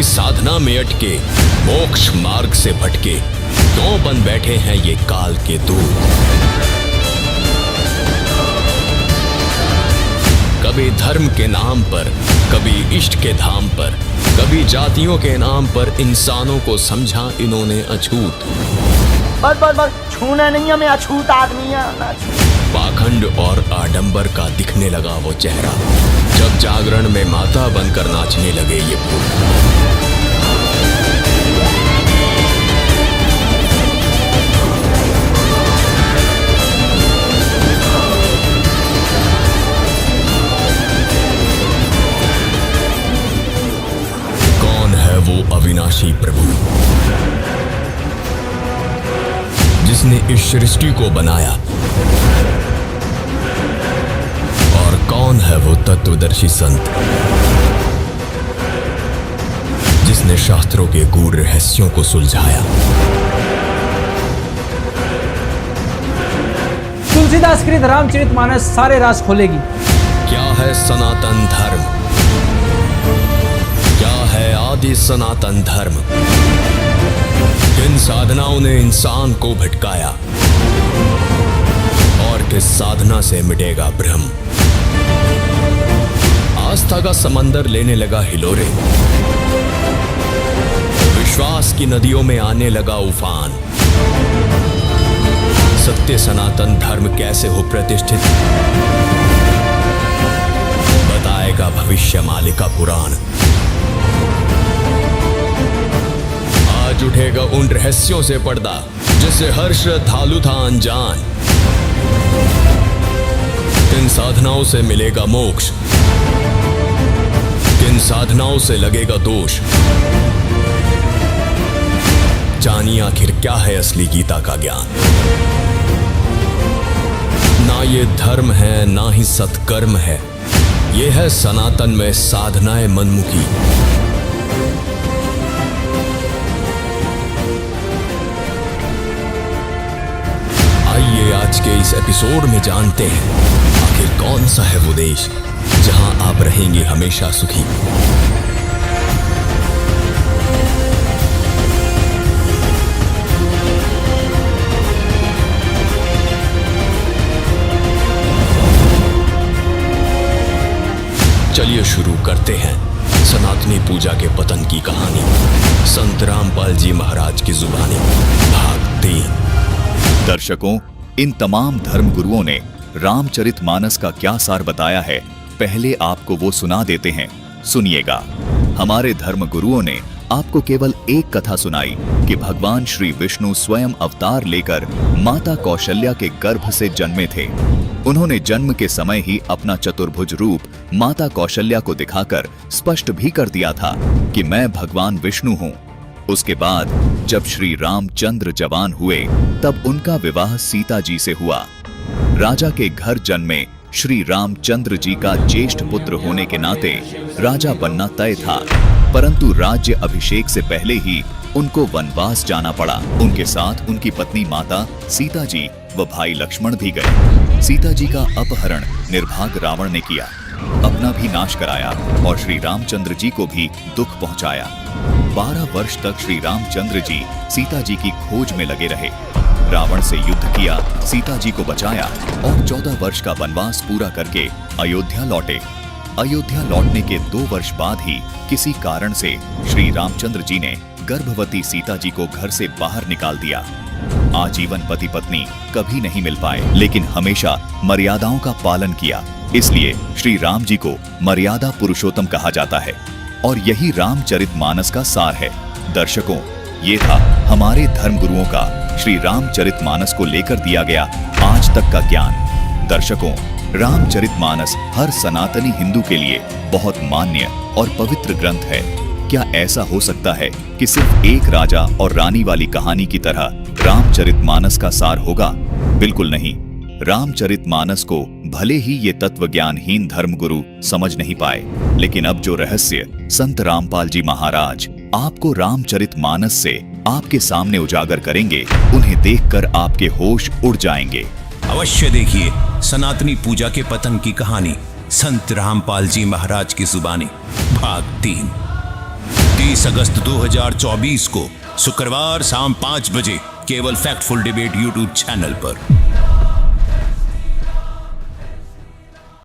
साधना में अटके, मोक्ष मार्ग से भटके, क्यों बन बैठे हैं ये काल के दूत। कभी धर्म के नाम पर, कभी इष्ट के धाम पर, कभी जातियों के नाम पर इंसानों को समझा इन्होंने अछूत। बस बस बस, छूना नहीं हमें, अछूत आदमी है। पाखंड और आडंबर का दिखने लगा वो चेहरा, जब जागरण में माता बनकर नाचने लगे ये भूत। कौन है वो अविनाशी प्रभु जिसने इस सृष्टि को बनाया, और कौन है वो तत्वदर्शी संत जिसने शास्त्रों के गूढ़ रहस्यों को सुलझाया। तुलसीदास कृत रामचरितमानस सारे राज खोलेगी। क्या है सनातन धर्म, क्या है आदि सनातन धर्म, किन साधनाओं ने इंसान को भटकाया, और किस साधना से मिटेगा भ्रम। आस्था का समंदर लेने लगा हिलोरे, विश्वास की नदियों में आने लगा उफान। सत्य सनातन धर्म कैसे हो प्रतिष्ठित, बताएगा भविष्य मालिका पुराण। आज उठेगा उन रहस्यों से पर्दा जिससे हर श्रद्धालु था अनजान। किन साधनाओं से मिलेगा मोक्ष, किन साधनाओं से लगेगा दोष। जानिए आखिर क्या है असली गीता का ज्ञान। ना ये धर्म है ना ही सत्कर्म है, ये है सनातन में साधनाएं मनमुखी। आइए आज के इस एपिसोड में जानते हैं आखिर कौन सा है वो देश जहां आप रहेंगे हमेशा सुखी। चलिए शुरू करते हैं सनातनी पूजा के पतन की कहानी, संत रामपाल जी महाराज की जुबानी, भाग 3। दर्शकों, इन तमाम धर्म गुरुओं ने रामचरितमानस का क्या सार बताया है, पहले आपको वो सुना देते हैं, सुनिएगा। हमारे धर्म गुरुओं ने आपको केवल एक कथा सुनाई कि भगवान श्री विष्णु स्वयं अवतार लेकर माता कौशल्या के गर्भ से जन्मे थे। उन्होंने जन्म के समय ही अपना चतुर्भुज रूप माता कौशल्या को दिखाकर स्पष्ट भी कर दिया था कि मैं भगवान विष्णु हूँ। उसके बाद जब श्री रामचंद्र जवान हुए तब उनका विवाह सीता जी से हुआ। राजा के घर जन्मे श्री रामचंद्र जी का ज्येष्ठ पुत्र होने के नाते राजा बनना तय था, परंतु राज्य अभिषेक से पहले ही उनको वनवास जाना पड़ा। उनके साथ उनकी पत्नी माता सीता जी व भाई लक्ष्मण भी गए। सीता जी का अपहरण निर्भाग रावण ने किया, अपना भी नाश कराया और श्री रामचंद्र जी को भी दुख पहुंचाया। 12 वर्ष तक श्री रामचंद्र जी सीता जी की खोज में लगे रहे। रावण से युद्ध किया, सीता जी को बचाया और 14 वर्ष का वनवास पूरा करके अयोध्या लौटे। अयोध्या लौटने के 2 वर्ष बाद ही किसी कारण से श्री रामचंद्र जी ने गर्भवती सीता जी को घर से बाहर निकाल दिया। आजीवन पति पत्नी कभी नहीं मिल पाए, लेकिन हमेशा मर्यादाओं का पालन किया। इसलिए श्री राम जी को मर्यादा पुरुषोत्तम कहा जाता है और यही रामचरितमानस का सार है। दर्शकों, ये था हमारे धर्म गुरुओं का श्री रामचरितमानस को लेकर दिया गया आज तक का ज्ञान। दर्शकों, रामचरितमानस हर सनातनी हिंदू के लिए बहुत मान्य और पवित्र ग्रंथ है। क्या ऐसा हो सकता है कि सिर्फ एक राजा और रानी वाली कहानी की तरह रामचरितमानस का सार होगा? बिल्कुल नहीं। रामचरितमानस को भले ही ये तत्वज्ञानहीन धर्मगुरु समझ नहीं पाए, लेकिन अब जो रहस्य संत रामपाल जी महाराज आपको रामचरितमानस से आपके सामने उजागर करेंगे, उन्हें देखकर आपके होश उड़ जाएंगे। अवश्य देखिए सनातनी पूजा के पतन की कहानी, संत रामपाल जी महाराज की जुबानी, भाग 3। 23 अगस्त 2024 को शुक्रवार शाम 5 बजे केवल फैक्टफुल डिबेट यूट्यूब चैनल पर।